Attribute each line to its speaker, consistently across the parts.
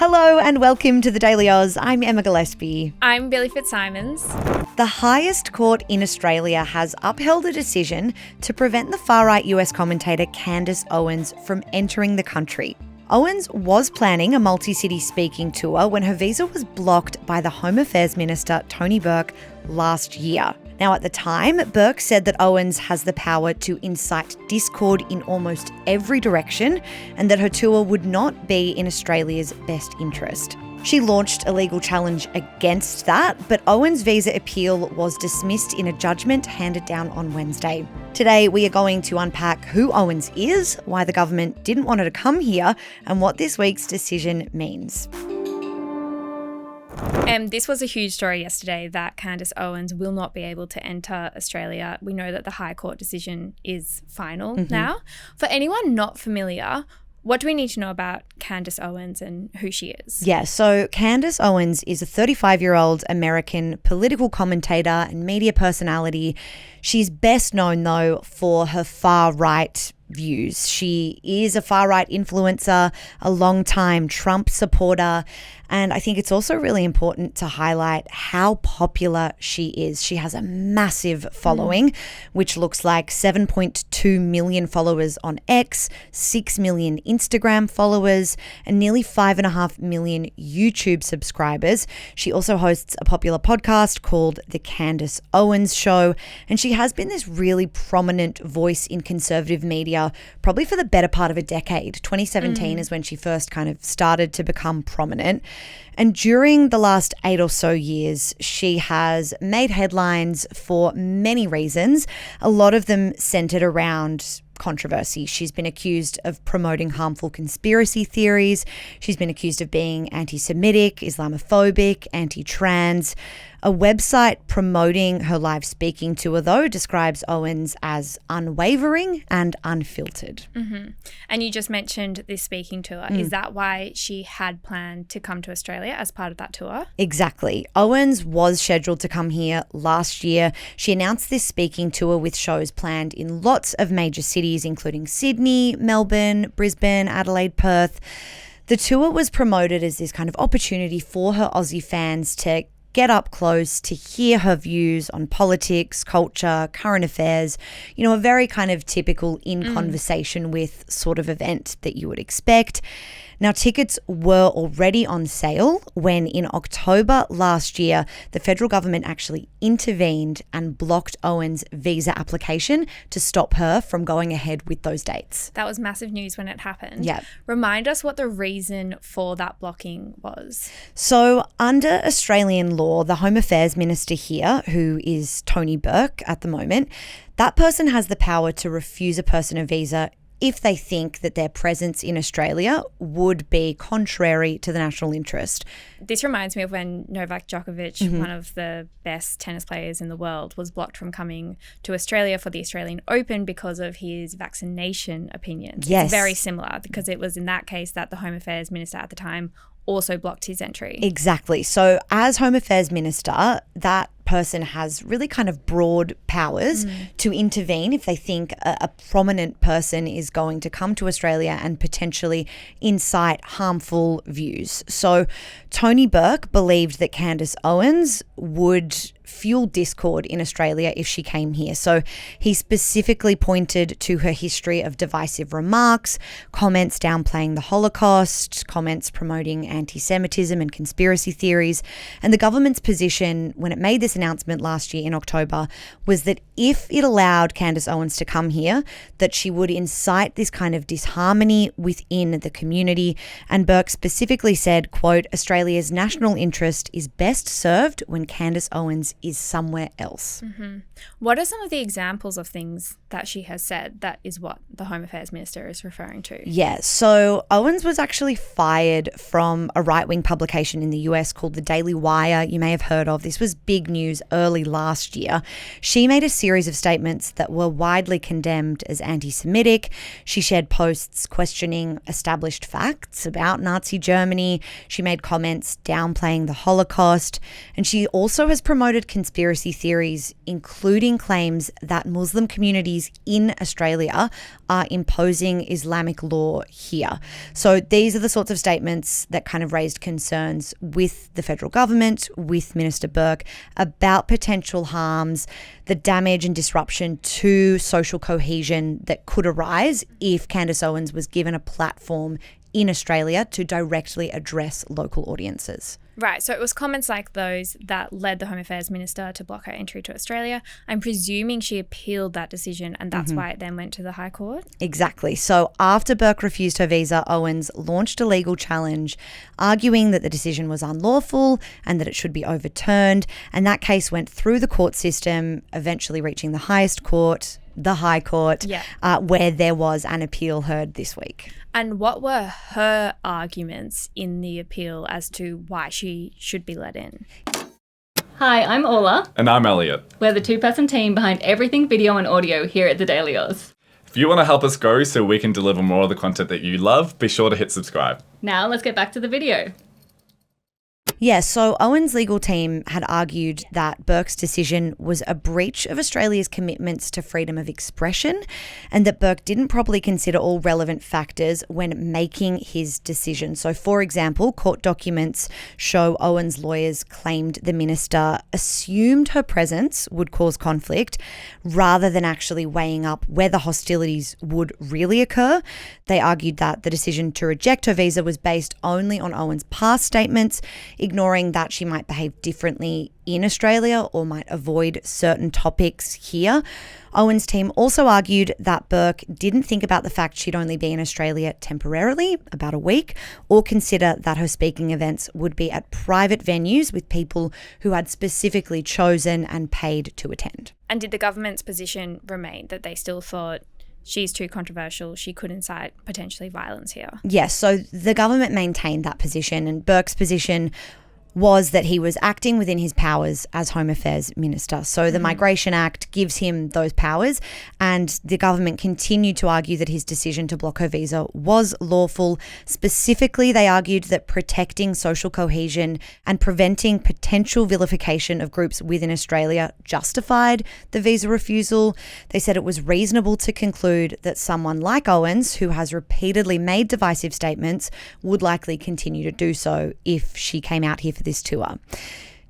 Speaker 1: Hello and welcome to the Daily Aus. I'm Emma Gillespie.
Speaker 2: I'm Billi FitzSimons.
Speaker 1: The highest court in Australia has upheld a decision to prevent the far-right US commentator Candace Owens from entering the country. Owens was planning a multi-city speaking tour when her visa was blocked by the Home Affairs Minister Tony Burke last year. Now, at the time, Burke said that Owens has the power to incite discord in almost every direction and that her tour would not be in Australia's best interest. She launched a legal challenge against that, but Owens' visa appeal was dismissed in a judgment handed down on Wednesday. Today, we are going to unpack who Owens is, why the government didn't want her to come here, and what this week's decision means.
Speaker 2: This was a huge story yesterday that Candace Owens will not be able to enter Australia. We know that the High Court decision is final now. For anyone not familiar, what do we need to know about Candace Owens and who she is?
Speaker 1: Yeah, so Candace Owens is a 35-year-old American political commentator and media personality. She's best known, though, for her far-right views. She is a far-right influencer, a long-time Trump supporter, and I think it's also really important to highlight how popular she is. She has a massive following, which looks like 7.2 million followers on X, 6 million Instagram followers, and nearly 5.5 million YouTube subscribers. She also hosts a popular podcast called The Candace Owens Show, and she has been this really prominent voice in conservative media probably for the better part of a decade. 2017 is when she first kind of started to become prominent. And during the last 8 or so years, she has made headlines for many reasons, a lot of them centered around controversy. She's been accused of promoting harmful conspiracy theories. She's been accused of being anti-Semitic, Islamophobic, anti-trans. A website promoting her live speaking tour, though, describes Owens as unwavering and unfiltered.
Speaker 2: And you just mentioned this speaking tour. Is that why she had planned to come to Australia as part of that tour?
Speaker 1: Exactly. Owens was scheduled to come here last year. She announced this speaking tour with shows planned in lots of major cities, including Sydney, Melbourne, Brisbane, Adelaide, Perth. The tour was promoted as this kind of opportunity for her Aussie fans to get up close, to hear her views on politics, culture, current affairs, you know, a very kind of typical in conversation with sort of event that you would expect. Now, tickets were already on sale when in October last year, the federal government actually intervened and blocked Owens' visa application to stop her from going ahead with those dates.
Speaker 2: That was massive news when it happened.
Speaker 1: Yeah.
Speaker 2: Remind us what the reason for that blocking was.
Speaker 1: So under Australian law, the Home Affairs Minister here, who is Tony Burke at the moment, that person has the power to refuse a person a visa if they think that their presence in Australia would be contrary to the national interest.
Speaker 2: This reminds me of when Novak Djokovic, one of the best tennis players in the world, was blocked from coming to Australia for the Australian Open because of his vaccination opinions.
Speaker 1: Yes.
Speaker 2: It's very similar because it was in that case that the Home Affairs Minister at the time also blocked his entry.
Speaker 1: Exactly. So as Home Affairs Minister, that person has really kind of broad powers to intervene if they think a prominent person is going to come to Australia and potentially incite harmful views. So Tony Burke believed that Candace Owens would fuel discord in Australia if she came here. So he specifically pointed to her history of divisive remarks, comments downplaying the Holocaust, comments promoting anti-Semitism and conspiracy theories. And the government's position when it made this announcement last year in October was that if it allowed Candace Owens to come here, that she would incite this kind of disharmony within the community. And Burke specifically said, quote, Australia's national interest is best served when Candace Owens is somewhere else.
Speaker 2: What are some of the examples of things that she has said that is what the Home Affairs Minister is referring to?
Speaker 1: Yeah, so Owens was actually fired from a right-wing publication in the US called the Daily Wire, you may have heard of. This was big news early last year. She made a series of statements that were widely condemned as anti-Semitic. She shared posts questioning established facts about Nazi Germany. She made comments downplaying the Holocaust. And she also has promoted conspiracy theories, including claims that Muslim communities authorities in Australia are imposing Islamic law here. So these are the sorts of statements that kind of raised concerns with the federal government, with Minister Burke, about potential harms, the damage and disruption to social cohesion that could arise if Candace Owens was given a platform in Australia to directly address local audiences.
Speaker 2: Right, so it was comments like those that led the Home Affairs Minister to block her entry to Australia. I'm presuming she appealed that decision and that's why it then went to the High Court?
Speaker 1: Exactly. So after Burke refused her visa, Owens launched a legal challenge arguing that the decision was unlawful and that it should be overturned. And that case went through the court system, eventually reaching the highest court, the High Court, where there was an appeal heard this week.
Speaker 2: And what were her arguments in the appeal as to why she should be let in?
Speaker 3: Hi, I'm Ola.
Speaker 4: And I'm Elliot.
Speaker 3: We're the two-person team behind everything video and audio here at the Daily Aus.
Speaker 4: If you want to help us grow so we can deliver more of the content that you love, be sure to hit subscribe.
Speaker 3: Now let's get back to the video.
Speaker 1: Yeah, so Owens' legal team had argued that Burke's decision was a breach of Australia's commitments to freedom of expression and that Burke didn't properly consider all relevant factors when making his decision. So, for example, court documents show Owens' lawyers claimed the minister assumed her presence would cause conflict rather than actually weighing up whether hostilities would really occur. They argued that the decision to reject her visa was based only on Owens' past statements, ignoring that she might behave differently in Australia or might avoid certain topics here. Owens' team also argued that Burke didn't think about the fact she'd only be in Australia temporarily, about a week, or consider that her speaking events would be at private venues with people who had specifically chosen and paid to attend.
Speaker 2: And did the government's position remain that they still thought she's too controversial, she could incite potentially violence here?
Speaker 1: Yes, so the government maintained that position, and Burke's position was that he was acting within his powers as Home Affairs Minister. So the Migration Act gives him those powers, and the government continued to argue that his decision to block her visa was lawful. Specifically, they argued that protecting social cohesion and preventing potential vilification of groups within Australia justified the visa refusal. They said it was reasonable to conclude that someone like Owens, who has repeatedly made divisive statements, would likely continue to do so if she came out here for this tour.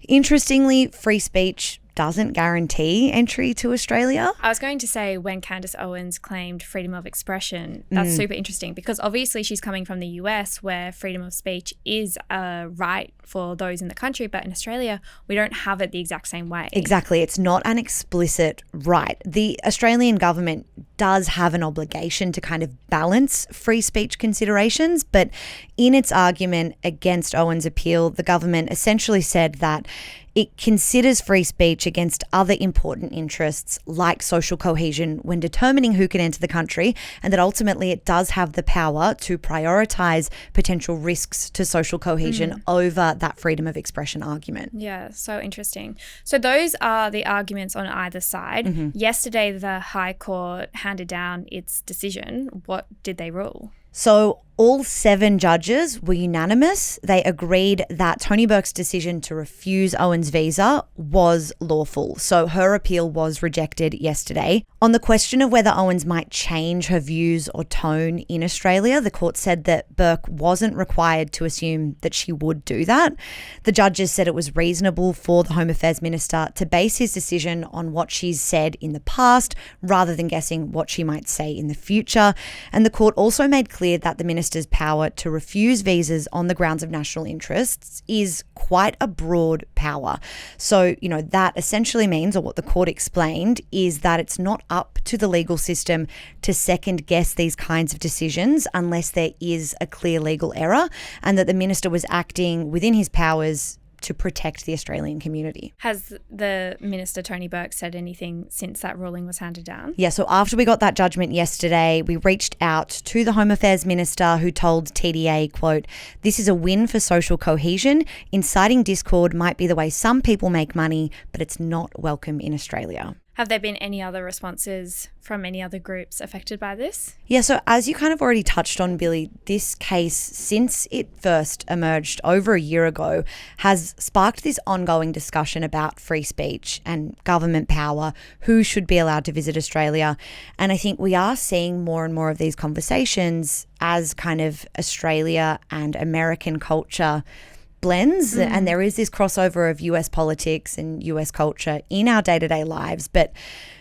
Speaker 1: Interestingly, free speech doesn't guarantee entry to Australia.
Speaker 2: I was going to say, when Candace Owens claimed freedom of expression, that's super interesting because obviously she's coming from the US where freedom of speech is a right for those in the country, but in Australia, we don't have it the exact same way.
Speaker 1: Exactly. It's not an explicit right. The Australian government does have an obligation to kind of balance free speech considerations, but in its argument against Owens' appeal, the government essentially said that it considers free speech against other important interests like social cohesion when determining who can enter the country, and that ultimately it does have the power to prioritise potential risks to social cohesion over that freedom of expression argument.
Speaker 2: Yeah, so interesting. So those are the arguments on either side. Yesterday, the High Court handed down its decision. What did they rule?
Speaker 1: So all 7 judges were unanimous. They agreed that Tony Burke's decision to refuse Owens' visa was lawful. So her appeal was rejected yesterday. On the question of whether Owens might change her views or tone in Australia, the court said that Burke wasn't required to assume that she would do that. The judges said it was reasonable for the Home Affairs Minister to base his decision on what she's said in the past rather than guessing what she might say in the future. And the court also made clear that the minister's power to refuse visas on the grounds of national interests is quite a broad power. So, that essentially means, or what the court explained, is that it's not up to the legal system to second guess these kinds of decisions unless there is a clear legal error, and that the minister was acting within his powers to protect the Australian community.
Speaker 2: Has the Minister, Tony Burke, said anything since that ruling was handed down?
Speaker 1: Yeah, so after we got that judgment yesterday, we reached out to the Home Affairs Minister, who told TDA, quote, "This is a win for social cohesion. Inciting discord might be the way some people make money, but it's not welcome in Australia."
Speaker 2: Have there been any other responses from any other groups affected by this?
Speaker 1: Yeah, so as you kind of already touched on, Billi, this case, since it first emerged over a year ago, has sparked this ongoing discussion about free speech and government power, who should be allowed to visit Australia. And I think we are seeing more and more of these conversations as kind of Australia and American culture blends, and there is this crossover of US politics and US culture in our day-to-day lives. But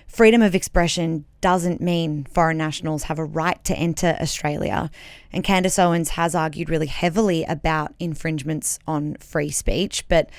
Speaker 1: freedom of expression doesn't mean foreign nationals have a right to enter Australia. And Candace Owens has argued really heavily about infringements on free speech. But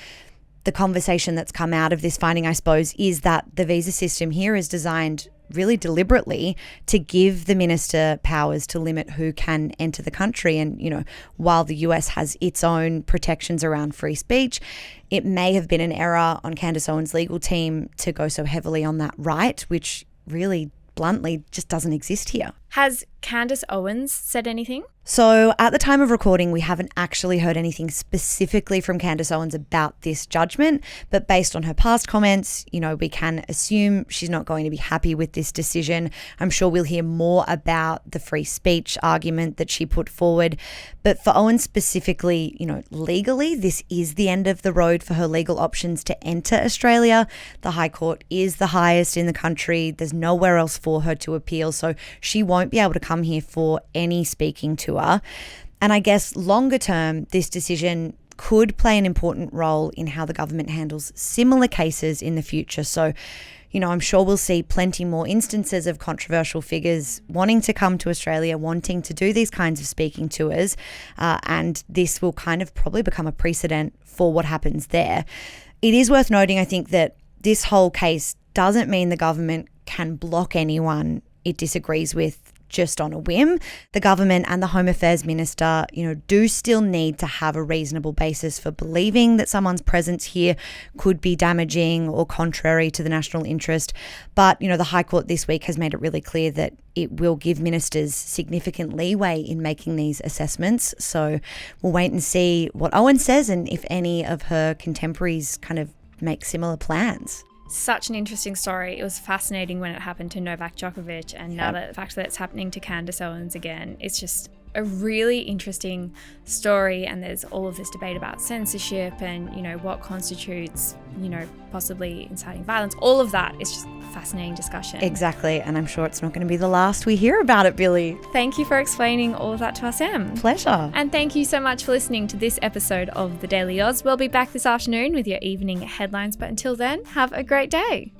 Speaker 1: the conversation that's come out of this finding, I suppose, is that the visa system here is designed really deliberately to give the minister powers to limit who can enter the country. And, while the US has its own protections around free speech, it may have been an error on Candace Owens' legal team to go so heavily on that right, which really bluntly just doesn't exist here.
Speaker 2: Has Candace Owens said anything?
Speaker 1: So at the time of recording, we haven't actually heard anything specifically from Candace Owens about this judgment, but based on her past comments, we can assume she's not going to be happy with this decision. I'm sure we'll hear more about the free speech argument that she put forward. But for Owens specifically, legally, this is the end of the road for her legal options to enter Australia. The High Court is the highest in the country. There's nowhere else for her to appeal, so she won't be able to come here for any speaking tour. And I guess longer term, this decision could play an important role in how the government handles similar cases in the future. So, I'm sure we'll see plenty more instances of controversial figures wanting to come to Australia, wanting to do these kinds of speaking tours. And this will kind of probably become a precedent for what happens there. It is worth noting, I think, that this whole case doesn't mean the government can block anyone it disagrees with just on a whim. The government and the Home Affairs Minister, do still need to have a reasonable basis for believing that someone's presence here could be damaging or contrary to the national interest. But, the High Court this week has made it really clear that it will give ministers significant leeway in making these assessments. So we'll wait and see what Owen says and if any of her contemporaries kind of make similar plans.
Speaker 2: Such an interesting story. It was fascinating when it happened to Novak Djokovic, and now that the fact that it's happening to Candace Owens again, it's just a really interesting story. And there's all of this debate about censorship and, what constitutes, possibly inciting violence. All of that is just a fascinating discussion.
Speaker 1: Exactly. And I'm sure it's not going to be the last we hear about it, Billi.
Speaker 2: Thank you for explaining all of that to us, Em.
Speaker 1: Pleasure.
Speaker 2: And thank you so much for listening to this episode of The Daily Aus. We'll be back this afternoon with your evening headlines. But until then, have a great day.